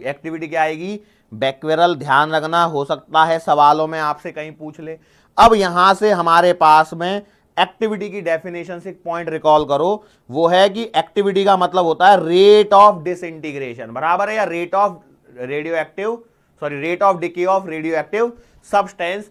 [SPEAKER 1] एक्टिविटी क्या आएगी? बैक्वेरल। ध्यान रखना, हो सकता है सवालों में आपसे कहीं पूछ ले। अब यहां से हमारे पास में एक्टिविटी की डेफिनेशन से एक पॉइंट रिकॉल करो, वो है कि एक्टिविटी का मतलब होता है रेट ऑफ डिसइंटीग्रेशन, बराबर है, या rate of radio active, sorry rate of decay of radio active substance.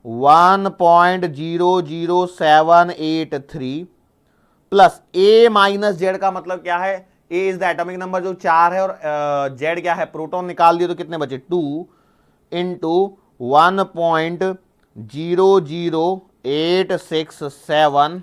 [SPEAKER 1] 1.00783 plus A minus Z का मतलब क्या है, ए इज द एटॉमिक नंबर जो 4 है और जेड क्या है प्रोटॉन, निकाल दिए तो कितने बचे 2 इंटू 1.00867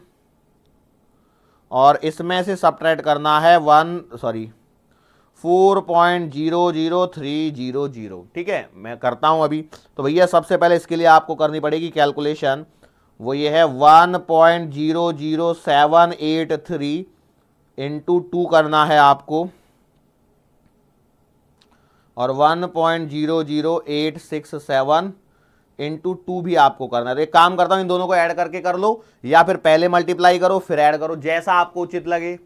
[SPEAKER 1] और इसमें से सब्ट्रैक्ट करना है 4.000300। ठीक है, मैं करता हूं अभी। तो भैया सबसे पहले इसके लिए आपको करनी पड़ेगी कैलकुलेशन, वो ये है 1.00783 इंटू 2 करना है आपको और 1.00867 इंटू 2 भी आपको करना है। तो एक काम करता हूं, इन दोनों को ऐड करके कर लो या फिर पहले मल्टीप्लाई करो फिर ऐड करो, जैसा आपको उचित लगे।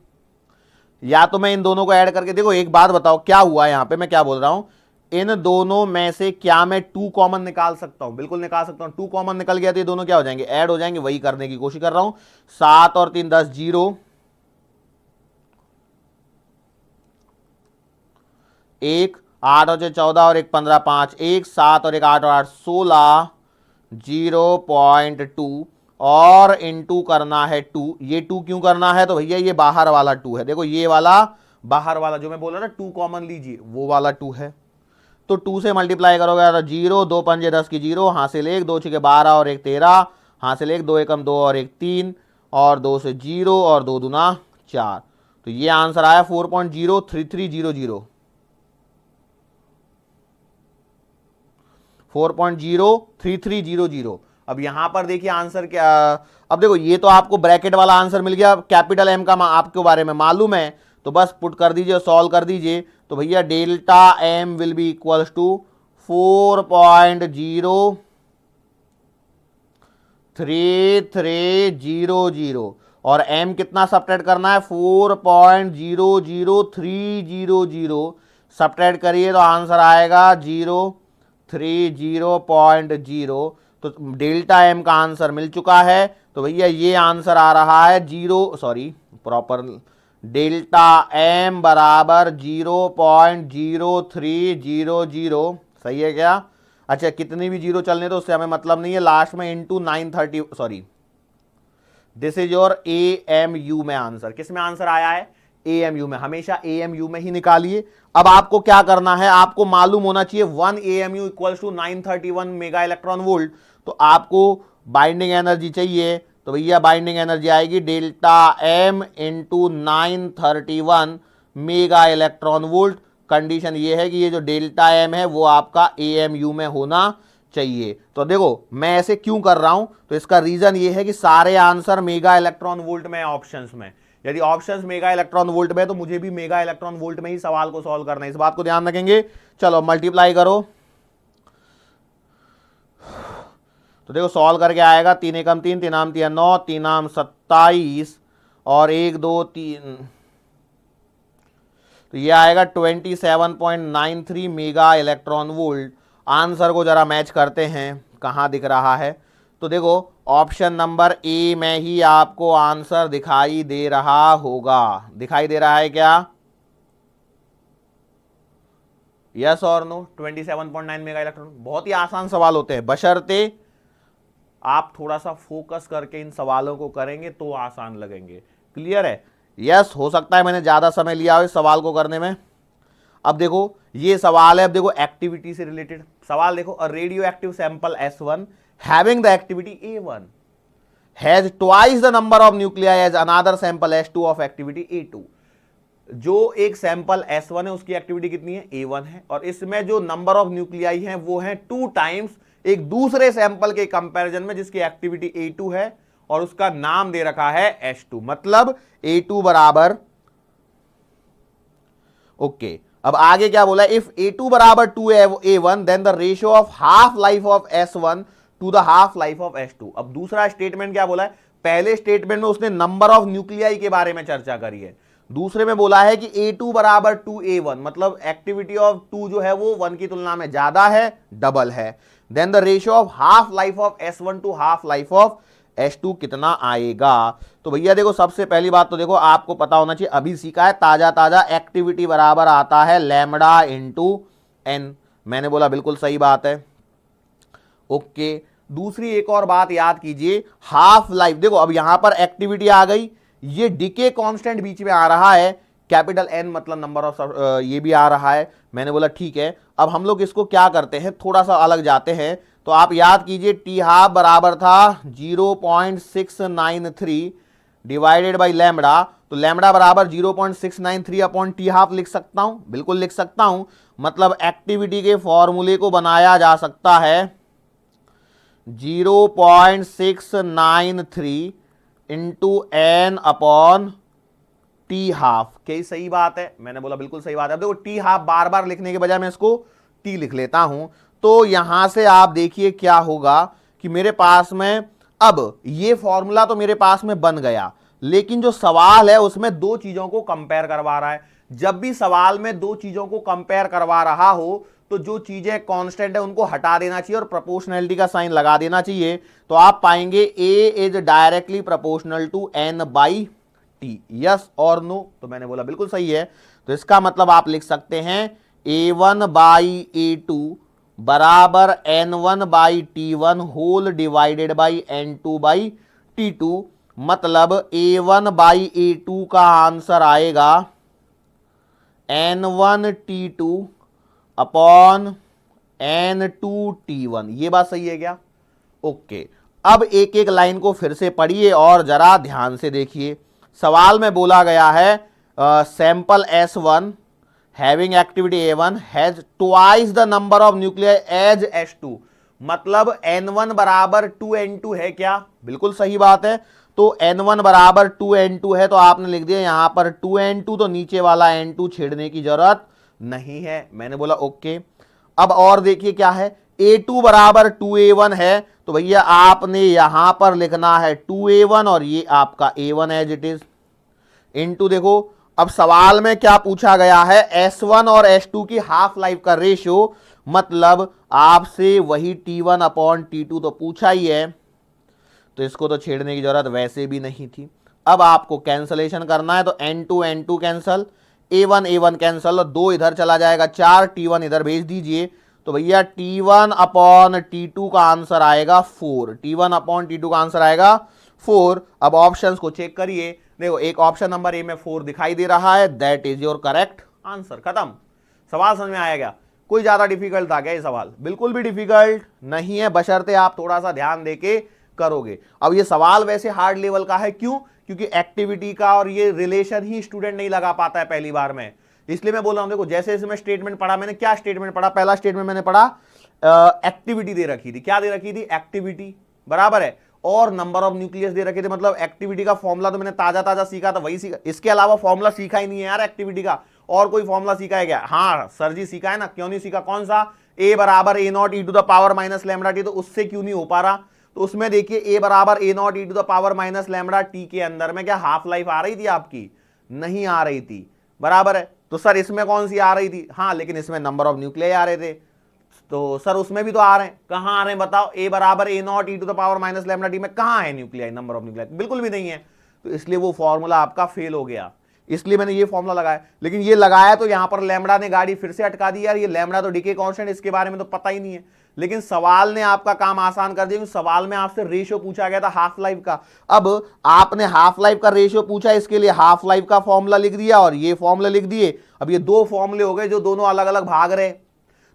[SPEAKER 1] या तो मैं इन दोनों को ऐड करके, देखो एक बात बताओ क्या हुआ यहां पे, मैं क्या बोल रहा हूं, इन दोनों में से क्या मैं 2 कॉमन निकाल सकता हूं? बिल्कुल निकाल सकता हूं। 2 कॉमन निकल गया तो ये दोनों क्या हो जाएंगे, ऐड हो जाएंगे। वही करने की कोशिश कर रहा हूं। 7 और 3 10, 0 1, 8 और 6 14 और 1 15 5 1, 7 और 1 8 और 8 16 0.2 और इनटू करना है 2। ये 2 क्यों करना है, तो भैया ये बाहर वाला 2 है। देखो ये वाला बाहर वाला जो मैं बोल रहा ना 2 कॉमन लीजिए, वो वाला 2 है। तो 2 से मल्टीप्लाई करोगे तो 0 2 पंजे 10 की 0, हासिल 1 2 6 12 और 1 13, हासिल 1 2 एकम 2 और 1 3 और 2 से 0 और 2 दूना 4। तो ये आंसर आया 4.03300। 4.03300। अब यहां पर देखिए आंसर क्या, अब देखो ये तो आपको ब्रैकेट वाला आंसर मिल गया, कैपिटल एम का आपके बारे में मालूम है तो बस पुट कर दीजिए, सॉल्व कर दीजिए। तो भैया delta m will be equals to 4.03300 और एम कितना सब्ट्रैक्ट करना है 4.00300। सब्ट्रैक्ट करिए तो आंसर आएगा 030.0। तो डेल्टा एम का आंसर मिल चुका है। तो भैया ये आंसर आ रहा है प्रॉपर डेल्टा एम बराबर 0.0300। सही है क्या? अच्छा कितनी भी जीरो चलने तो उससे हमें मतलब नहीं है, लास्ट में into 930, sorry this is your a m u में आंसर। किस में आंसर आया है? ए एम यू में। हमेशा ए एम यू में ही निकालिए। अब आपको क्या करना है, आपको मालूम होना चाहिए 1 a m u equals to 931 mega electron volt. तो आपको बाइंडिंग एनर्जी चाहिए, तो भैया बाइंडिंग एनर्जी आएगी delta m into 931 mega electron volt. Condition ये है कि ये जो डेल्टा एम है वो आपका ए एम यू में होना चाहिए। तो देखो मैं ऐसे क्यों कर रहा हूं, तो इसका रीजन ये है कि सारे आंसर मेगा इलेक्ट्रॉन वोल्ट में, ऑप्शंस में। यदि ऑप्शंस मेगा इलेक्ट्रॉन वोल्ट में तो मुझे भी मेगा इलेक्ट्रॉन वोल्ट में ही सवाल को सॉल्व करना है, इस बात को ध्यान रखेंगे। चलो मल्टीप्लाई करो, तो देखो सॉल्व करके आएगा 3 एकम 3 3 आम 3 9 3 आम 27 और 1 2 3, तो ये आएगा 27.93 मेगा इलेक्ट्रॉन वोल्ट। आंसर को जरा मैच करते हैं, कहां दिख रहा है, तो देखो ऑप्शन नंबर ए में ही आपको आंसर दिखाई दे रहा होगा। दिखाई दे रहा है क्या? यस और नो? 27.9 mega electron. बहुत ही आसान सवाल होते हैं, बशर्ते आप थोड़ा सा फोकस करके इन सवालों को करेंगे तो आसान लगेंगे। क्लियर है? यस, हो सकता है मैंने ज्यादा समय लिया हो इस सवाल को करने में। अब देखो ये सवाल है, अब देखो एक्टिविटी से रिलेटेड सवाल देखो। A radioactive sample S1 having the activity A1 has twice the number of nuclei as another sample S2 of activity A2। जो एक सैंपल S1 है उसकी एक्टिविटी कितनी है? A1 है, और इसमें जो नंबर ऑफ न्यूक्लियाई हैं वो है 2 टाइम्स एक दूसरे सैंपल के कंपैरिजन में जिसकी एक्टिविटी A2 है और उसका नाम दे रखा है S2। मतलब A2 बराबर, ओके अब आगे क्या बोला, इफ A2 बराबर 2A1 then the ratio of half life of S1 to the half life of S2। अब दूसरा स्टेटमेंट क्या बोला है? पहले स्टेटमेंट में उसने नंबर ऑफ न्यूक्लियाई के बारे में चर्चा करी है, दूसरे में बोला है कि A2 बराबर 2A1, मतलब एक्टिविटी ऑफ 2 जो है वो 1 की तुलना में ज्यादा है, डबल है। Then the ratio of half life of S1 to half life of S2 कितना आएगा? तो भैया देखो सबसे पहली बात तो देखो आपको पता होना चाहिए, अभी सीखा है ताजा ताजा, एक्टिविटी बराबर आता है लैम्बडा इंटू एन। मैंने बोला बिल्कुल सही बात है, ओके। दूसरी एक और बात याद कीजिए, हाफ लाइफ, देखो अब यहां पर एक्टिविटी आ गई, ये डीके कांस्टेंट बीच में आ रहा है, कैपिटल एन मतलब नंबर ऑफ, ये भी आ रहा है। मैंने बोला ठीक है, अब हम लोग इसको क्या करते हैं, थोड़ा सा अलग जाते हैं। तो आप याद कीजिए टी हाफ बराबर था 0.693 डिवाइडेड बाई लैम्बडा, तो लैम्बडा बराबर 0.693 अपॉन टी हाफ लिख सकता हूं, बिल्कुल लिख सकता हूं। मतलब एक्टिविटी के फॉर्मूले को बनाया जा सकता है 0.693 into N upon t half. क्या सही बात है? मैंने बोला बिल्कुल सही बात है। अब देखो टी हाफ बार बार लिखने के बजाय मैं इसको टी लिख लेता हूं, तो यहां से आप देखिए क्या होगा कि मेरे पास में अब ये फॉर्मूला तो मेरे पास में बन गया, लेकिन जो सवाल है उसमें दो चीजों को कंपेयर करवा रहा है। जब भी सवाल में दो चीजों को कंपेयर करवा रहा हो तो जो चीजें कांस्टेंट है उनको हटा देना चाहिए और प्रोपोर्शनैलिटी का साइन लगा देना चाहिए। तो आप पाएंगे A is directly proportional to N by T, yes और नो? तो मैंने बोला बिल्कुल सही है। तो इसका मतलब आप लिख सकते हैं a1 बाई a2 बराबर n1 by t1 whole divided by n2 by t2। मतलब a1 बाई a2 का आंसर आएगा n1 t2 upon n2 t1। ये बात सही है क्या? ओके, अब एक एक लाइन को फिर से पढ़िए और जरा ध्यान से देखिए। सवाल में बोला गया है sample S1 having activity A1 has twice the number of nuclear as S2। मतलब N1 बराबर 2N2 है क्या? बिल्कुल सही बात है। तो N1 बराबर 2N2 है, तो आपने लिख दिया यहां पर 2N2, तो नीचे वाला N2 छेड़ने की जरूरत नहीं है। मैंने बोला ओके। अब और देखिए क्या है, A2 बराबर 2A1 है, तो भैया आपने यहां पर लिखना है 2A1 और ये आपका A1 as it is into, देखो अब सवाल में क्या पूछा गया है, S1 और S2 की हाफ लाइफ का रेशियो। मतलब आपसे वही T1 अपॉन T2 तो पूछा ही है, तो इसको तो छेड़ने की जरूरत वैसे भी नहीं थी। अब आपको कैंसलेशन करना है, तो N2 N2 cancel, A1 A1 cancel, और 2 इधर चला जाएगा, 4 T1 इधर भेज दीजिए। तो भैया T1 अपॉन T2 का आंसर आएगा 4। T1 अपॉन T2 का आंसर आएगा 4। अब ऑप्शंस को चेक करिए, देखो एक ऑप्शन नंबर ए में 4 दिखाई दे रहा है, that is your correct answer. खत्म। सवाल समझ में आया क्या? कोई ज्यादा डिफिकल्ट था क्या ये सवाल? बिल्कुल भी डिफिकल्ट नहीं है, बशर्ते आप थोड़ा सा ध्यान देके करोगे। अब ये सवाल वैसे हार्ड लेवल का है, क्यों? क्योंकि एक्टिविटी का और ये रिलेशन ही स्टूडेंट नहीं लगा पाता है पहली बार में। इसलिए मैं बोल रहा हूं, देखो जैसे इसमें स्टेटमेंट पढ़ा, मैंने क्या स्टेटमेंट पढ़ा? पहला स्टेटमेंट मैंने पढ़ा एक्टिविटी दे रखी थी। क्या दे रखी थी? एक्टिविटी, बराबर है, और नंबर ऑफ न्यूक्लियस दे रखे थे। मतलब एक्टिविटी का फॉर्मूला तो मैंने ताजा ताजा सीखा था, वही सीखा, इसके अलावा फॉर्मूला सीखा ही नहीं है यार एक्टिविटी का। और कोई फॉर्मूला सीखा है क्या? हाँ सर जी सीखा है ना। क्यों नहीं सीखा? कौन सा? a बराबर a naught E to the power minus lambda t. तो उससे क्यों नहीं हो पा रहा? तो उसमें देखिए a बराबर a naught E to the power minus lambda t के अंदर में क्या हाफ लाइफ आ रही थी आपकी? नहीं आ रही थी, बराबर है। तो सर इसमें कौन सी आ रही थी? हाँ लेकिन इसमें नंबर ऑफ न्यूक्लियर आ रहे थे। तो सर उसमें भी तो आ रहे हैं, कहां आ रहे हैं बताओ? a बराबर a naught E to the power minus lambda t में कहां है न्यूक्लियर, नंबर ऑफ न्यूक्लियर? बिल्कुल भी नहीं है। तो इसलिए वो फॉर्मूला आपका फेल हो गया, इसलिए मैंने ये फॉर्मूला लगाया। लेकिन ये लगाया तो यहां पर लैम्बडा ने गाड़ी फिर से अटका दी यार। ये लैम्बडा तो डीके कांस्टेंट, इसके बारे में तो पता ही नहीं है। लेकिन सवाल ने आपका काम आसान कर दिया, क्योंकि सवाल में आपसे रेशियो पूछा गया था हाफ लाइफ का। अब आपने हाफ लाइफ का रेशियो पूछा, इसके लिए हाफ लाइफ का फॉर्मूला लिख दिया और ये फॉर्मूला लिख दिए। अब ये दो फॉर्मूले हो गए जो दोनों अलग अलग भाग रहे,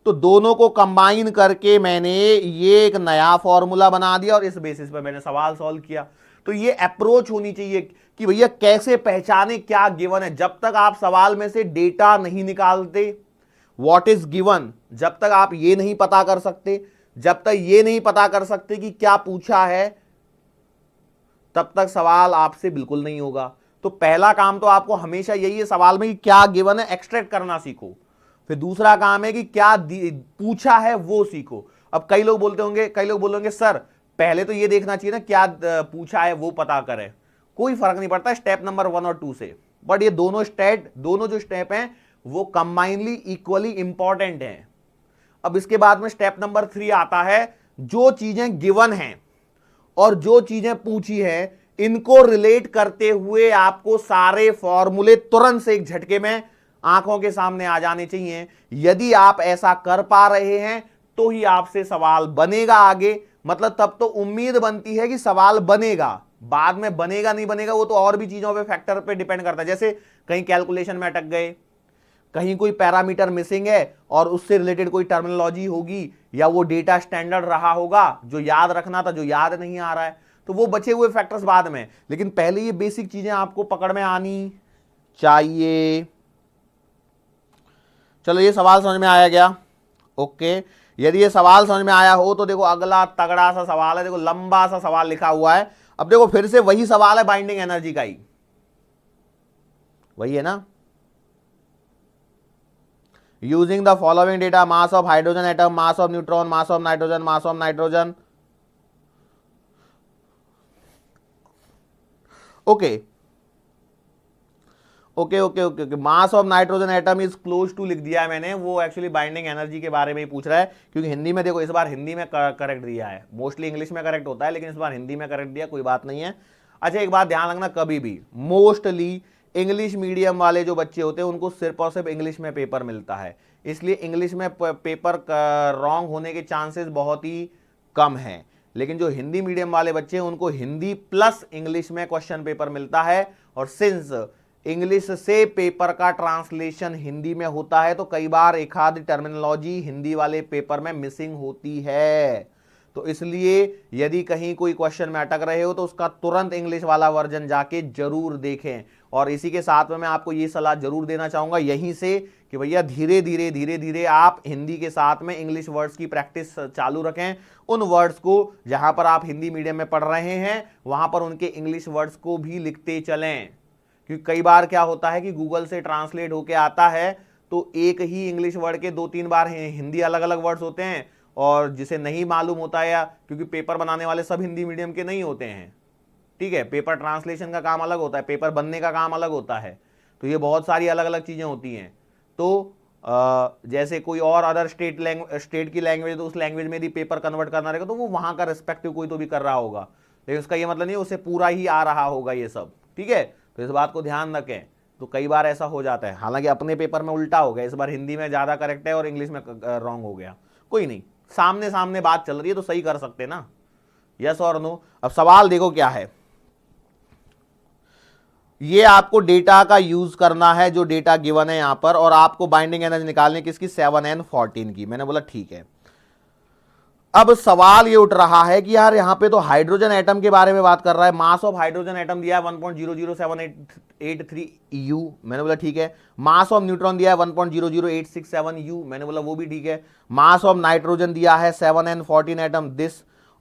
[SPEAKER 1] तो दोनों को कंबाइन करके मैंने ये एक नया फॉर्मूला बना दिया और इस बेसिस पर मैंने सवाल सॉल्व किया। तो ये अप्रोच होनी चाहिए कि भैया कैसे पहचाने क्या गिवन है। जब तक आप सवाल में से डेटा नहीं निकालते, व्हाट इज गिवन, जब तक आप ये नहीं पता कर सकते, जब तक ये नहीं पता कर सकते कि क्या पूछा है, तब तक सवाल आपसे बिल्कुल नहीं होगा। तो पहला काम तो आपको हमेशा यही है सवाल में कि क्या गिवन है, एक्सट्रैक्ट करना सीखो। फिर दूसरा काम है कि क्या पूछा है वो सीखो। अब कई लोग बोलते होंगे, कई लोग बोलेंगे सर पहले तो ये देखना चाहिए ना क्या पूछा है वो पता करें। कोई फर्क नहीं पड़ता स्टेप नंबर 1 और 2 से, बट ये दोनों जो स्टेप हैं वो कंबाइनली इक्वली इंपॉर्टेंट हैं। अब इसके बाद में स्टेप नंबर 3 आता है, जो चीजें गिवन हैं और जो चीजें पूछी हैं इनको रिलेट करते हुए आपको सारे फॉर्मूले तुरंत से एक झटके में आंखों के सामने आ जाने चाहिए। यदि आप ऐसा कर पा रहे हैं तो ही आपसे सवाल बनेगा आगे। मतलब तब तो उम्मीद बनती है कि सवाल बनेगा। बाद में बनेगा नहीं बनेगा वो तो और भी चीजों पे, फैक्टर पे डिपेंड करता है। जैसे कहीं कैलकुलेशन में अटक गए, कहीं कोई पैरामीटर मिसिंग है और उससे रिलेटेड कोई टर्मिनोलॉजी होगी, या वो डेटा स्टैंडर्ड रहा होगा जो याद रखना था, जो याद नहीं आ रहा है, तो वो बचे हुए फैक्टर्स बाद में। लेकिन पहले ये बेसिक चीजें आपको पकड़ में आनी चाहिए। चलो ये सवाल समझ में आया गया? ओके। यदि ये सवाल समझ में आया हो तो देखो अगला तगड़ा सा सवाल है, देखो लंबा सा सवाल लिखा हुआ है। अब देखो फिर से वही सवाल है बाइंडिंग एनर्जी का ही, वही है ना। Using the following data, mass of hydrogen atom, mass of neutron, mass of nitrogen, mass of nitrogen. Okay okay okay okay okay. Mass of nitrogen atom is close to लिख दिया है मैंने, वो actually binding energy के बारे में ही पूछ रहा है, क्योंकि हिंदी में देखो इस बार हिंदी में करेक्ट दिया है। मोस्टली इंग्लिश में करेक्ट होता है, लेकिन इस बार हिंदी में करेक्ट दिया, कोई बात नहीं है। अच्छा एक बात ध्यान रखना, कभी भी मोस्टली इंग्लिश मीडियम वाले जो बच्चे होते हैं उनको सिर्फ और सिर्फ इंग्लिश में पेपर मिलता है, इसलिए इंग्लिश में पेपर रॉन्ग होने के चांसेस बहुत ही कम है। लेकिन जो हिंदी मीडियम वाले बच्चे हैं उनको हिंदी प्लस इंग्लिश में क्वेश्चन पेपर मिलता है, और सिंस इंग्लिश से पेपर का ट्रांसलेशन हिंदी में होता है तो कई बार एक आध टर्मिनोलॉजी हिंदी वाले पेपर में मिसिंग होती है। तो इसलिए यदि कहीं कोई क्वेश्चन में अटक रहे हो तो उसका तुरंत इंग्लिश वाला वर्जन जाके जरूर देखें। और इसी के साथ में मैं आपको ये सलाह जरूर देना चाहूंगा यहीं से कि भैया धीरे धीरे धीरे धीरे आप हिंदी के साथ में इंग्लिश वर्ड्स की प्रैक्टिस चालू रखें। उन वर्ड्स को जहां पर आप हिंदी मीडियम में पढ़ रहे हैं वहां पर उनके इंग्लिश वर्ड्स को भी लिखते चलें, क्योंकि कई बार क्या होता है कि गूगल से ट्रांसलेट होके आता है तो एक ही इंग्लिश वर्ड के 2-3 बार हिंदी अलग अलग वर्ड्स होते हैं, और जिसे नहीं मालूम होता है, या क्योंकि पेपर बनाने वाले सब हिंदी मीडियम के नहीं होते हैं, ठीक है, पेपर ट्रांसलेशन का काम अलग होता है, पेपर बनने का काम अलग होता है, तो ये बहुत सारी अलग अलग चीजें होती हैं। तो जैसे कोई और अदर स्टेट की लैंग्वेज, तो उस लैंग्वेज में यदि पेपर कन्वर्ट करना रहेगा तो वो वहां का रिस्पेक्टिव कोई तो भी कर रहा होगा, लेकिन उसका ये मतलब नहीं उसे पूरा ही आ रहा होगा ये सब, ठीक है। तो इस बात को ध्यान रखें। तो कई बार ऐसा हो जाता है, हालांकि अपने पेपर में उल्टा हो गया, इस बार हिंदी में ज्यादा करेक्ट है और इंग्लिश में रॉन्ग हो गया, कोई नहीं, सामने सामने बात चल रही है तो सही कर सकते ना, यस और नो। अब सवाल देखो क्या है, ये आपको डेटा का यूज करना है, जो डेटा गिवन है यहां पर, और आपको बाइंडिंग एनर्जी निकालने किसकी, 7n14 की। मैंने बोला ठीक है। अब सवाल ये उठ रहा है कि यार यहां पे तो हाइड्रोजन एटम के बारे में बात कर रहा है, मास ऑफ हाइड्रोजन एटम दिया है 1.00783 यू, मैंने बोला ठीक है। मास ऑफ न्यूट्रॉन दिया है 1.00867 यू, मैंने बोला वो भी ठीक है। मास ऑफ नाइट्रोजन दिया है 7n14 एटम दिस,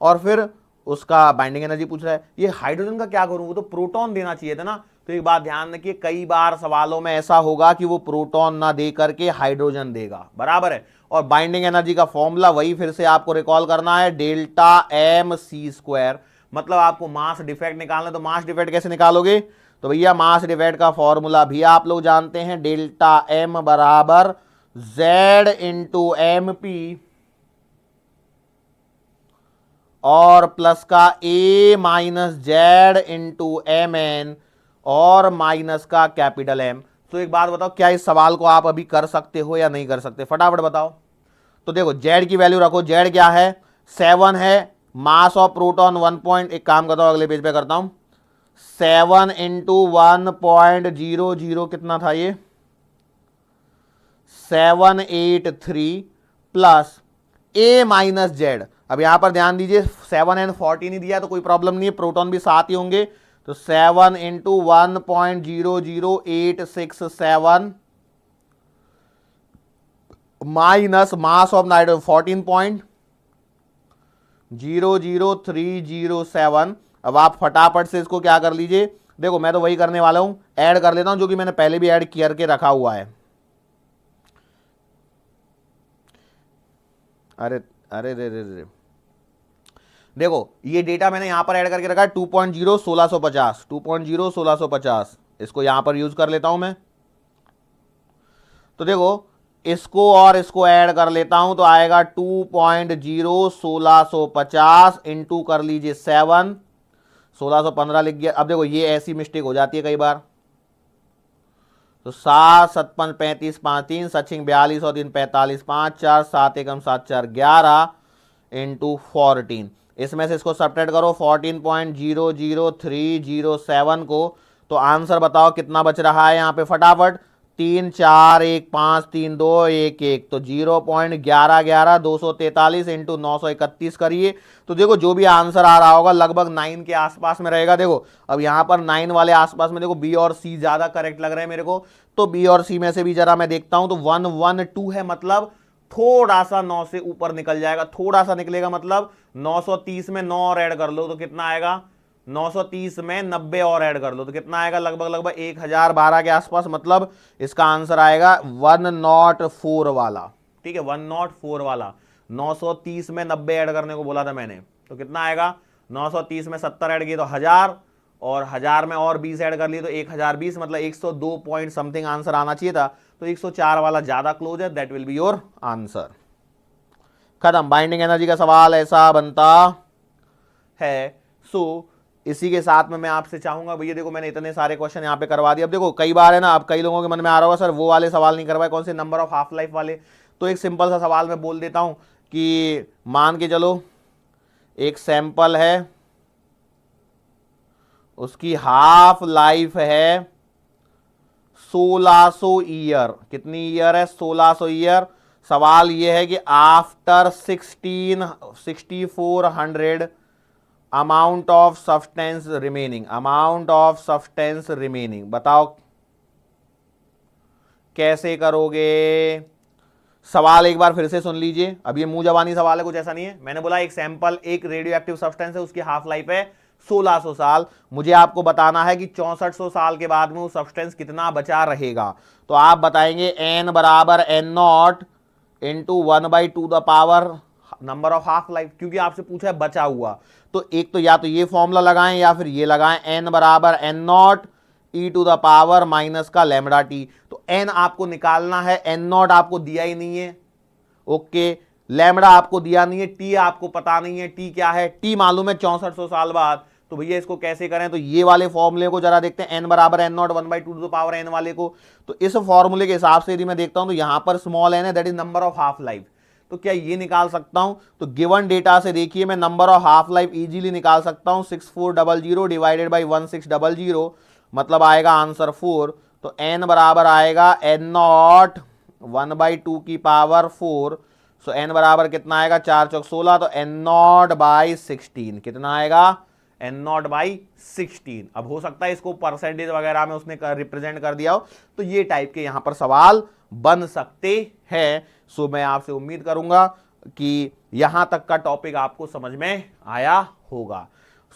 [SPEAKER 1] और फिर उसका बाइंडिंग एनर्जी पूछ रहा है। ये हाइड्रोजन का क्या करूं, वो तो प्रोटॉन देना चाहिए था ना। तो एक बात ध्यान रखिए, कई बार सवालों में ऐसा होगा कि वो प्रोटॉन ना दे करके हाइड्रोजन देगा, बराबर है। और बाइंडिंग एनर्जी का फॉर्मूला वही फिर से आपको रिकॉल करना है, डेल्टा एम सी स्क्वायर। मतलब आपको मास डिफेक्ट निकालना है, तो मास डिफेक्ट कैसे निकालोगे, तो भैया मास डिफेक्ट का फॉर्मूला भी आप लोग जानते हैं, डेल्टा एम बराबर जेड इंटू एम पी और प्लस का A minus Z into M N और माइनस का कैपिटल एम। तो एक बात बताओ, क्या इस सवाल को आप अभी कर सकते हो या नहीं कर सकते, फटाफट बताओ। तो देखो जेड की वैल्यू रखो, जेड क्या है, 7 है, मास ऑफ प्रोटॉन 1 एक काम करता हूं अगले पेज पे करता हूं, 7 इंटू 1.00 कितना था ये, 783 प्लस ए माइनस जेड। अब यहां पर ध्यान दीजिए 7n14 ही दिया तो कोई प्रॉब्लम नहीं है, प्रोटॉन भी साथ ही होंगे, तो 7 into 1.00867 minus mass of nitrogen 14.00307। अब आप फटाफट से इसको क्या कर लीजिए, देखो मैं तो वही करने वाला हूं, ऐड कर लेता हूं जो कि मैंने पहले भी ऐड करके रखा हुआ है। अरे अरे रे रे रे, देखो ये डेटा मैंने यहां पर ऐड करके रखा है 2.01650, इसको यहां पर यूज कर लेता हूं मैं। तो देखो इसको और इसको ऐड कर लेता हूं तो आएगा 2.01650 इंटू कर लीजिए 7, 1615 लिख गया। अब देखो ये ऐसी मिस्टेक हो जाती है कई बार, तो 7, 7, 5, 35, 5, 3, 7, 42 और 3, 45, 5, 4, 7, 1, 7, 4, 11 इंटू 14। इसमें से इसको सब्ट्रैक्ट करो 14.00307 को, तो आंसर बताओ कितना बच रहा है यहाँ पे फटाफट। 3 4 1 5 3 2 1 1, तो 0.11 243 इंटू 931 करिए, तो देखो जो भी आंसर आ रहा होगा लगभग 9 के आसपास में रहेगा। देखो अब यहाँ पर 9 वाले आसपास में देखो बी और सी ज्यादा करेक्ट लग रहे हैं मेरे को, तो बी और सी में से भी जरा मैं देखता हूं, तो 112 है, मतलब थोड़ा सा 9 से ऊपर निकल जाएगा, थोड़ा सा निकलेगा, मतलब 930 में 9 और ऐड कर लो तो कितना आएगा, 930 में 90 और ऐड कर लो तो कितना आएगा, लगभग लगभग 1012 के आसपास, मतलब इसका आंसर आएगा 104 वाला। ठीक है, 104 वाला, 930 में 90 ऐड करने को बोला था मैंने, तो कितना आएगा, 930 में 70 ऐड किए तो 1000, और 1000 में और 20 ऐड कर लिए तो 1020, मतलब 102 पॉइंट समथिंग आंसर आना चाहिए था, तो 104 वाला ज्यादा क्लोज है, that will be your answer. खत्म। बाइंडिंग एनर्जी का सवाल ऐसा बनता है। सो इसी के साथ में मैं आपसे चाहूंगा भैया, देखो मैंने इतने सारे क्वेश्चन यहाँ पे करवा दिए। अब देखो कई बार है ना, अब कई लोगों के मन में आ रहा होगा सर वो वाले सवाल नहीं करवाए, कौन से, नंबर ऑफ हाफ लाइफ वाले। तो एक सिंपल सा सवाल मैं बोल देता हूं कि मान के चलो एक सैंपल है, उसकी हाफ लाइफ है 1600 ईयर। कितनी ईयर है, 1600 ईयर। सवाल यह है कि after 6400 amount of substance remaining, amount of substance remaining, बताओ कैसे करोगे। सवाल एक बार फिर से सुन लीजिए, अब ये मुंह जबानी सवाल है, कुछ ऐसा नहीं है। मैंने बोला एक सैंपल, एक रेडियो एक्टिव सब्सटेंस है, उसकी हाफ लाइफ है 1600 साल। मुझे आपको बताना है कि 6400 साल के बाद में वो सब्सटेंस कितना बचा रहेगा। तो आप बताएंगे n बराबर n0 into 1/2 number of half life, क्योंकि आपसे पूछा है बचा हुआ, तो एक तो या तो ये फॉर्मूला लगाएं या फिर ये लगाएं, n बराबर n0 e⁻ माइनस का लैम्बडा टी। तो n आपको निकालना है, n0 आपको दिया ही नहीं है, ओके, लैम्बडा आपको दिया नहीं है, टी आपको पता नहीं है, टी क्या है, टी मालूम है 6400 साल बाद। तो भैया इसको कैसे करें, तो ये वाले फॉर्मूले को जरा देखते हैं, n बराबर n0 1/2 n वाले को। तो इस फॉर्मूले के हिसाब से यदि मैं देखता हूं तो यहां पर स्मॉल n है, that is number of half life. तो क्या ये निकाल सकता हूं, तो गिवन डेटा से देखिए मैं number of half life easily निकाल सकता हूं, 6400 डिवाइडेड बाई 1600, मतलब आएगा आंसर 4। तो n बराबर आएगा n0 1/2 की पावर 4। सो n बराबर कितना आएगा, 4 चौक 16, तो n0/16 कितना आएगा, n0/16। अब हो सकता है इसको परसेंटेज वगैरह में उसने रिप्रेजेंट कर दिया हो, तो ये टाइप के यहां पर सवाल बन सकते हैं। सो मैं आपसे उम्मीद करूंगा कि यहां तक का टॉपिक आपको समझ में आया होगा।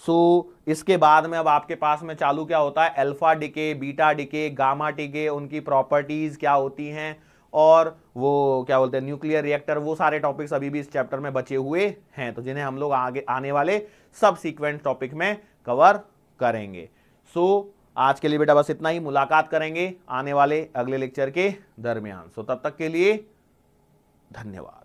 [SPEAKER 1] सो इसके बाद में अब आपके पास में चालू क्या होता है, alpha decay, beta decay, gamma decay, उनकी प्रॉपर्टीज क्या होती हैं, और वो क्या बोलते हैं न्यूक्लियर रिएक्टर, वो सारे टॉपिक्स अभी भी इस चैप्टर में बचे हुए हैं, तो जिन्हें हम लोग आगे आने वाले सब सीक्वेंस टॉपिक में कवर करेंगे। सो आज के लिए बेटा बस इतना ही, मुलाकात करेंगे आने वाले अगले लेक्चर के दरमियान। सो तब तक के लिए धन्यवाद।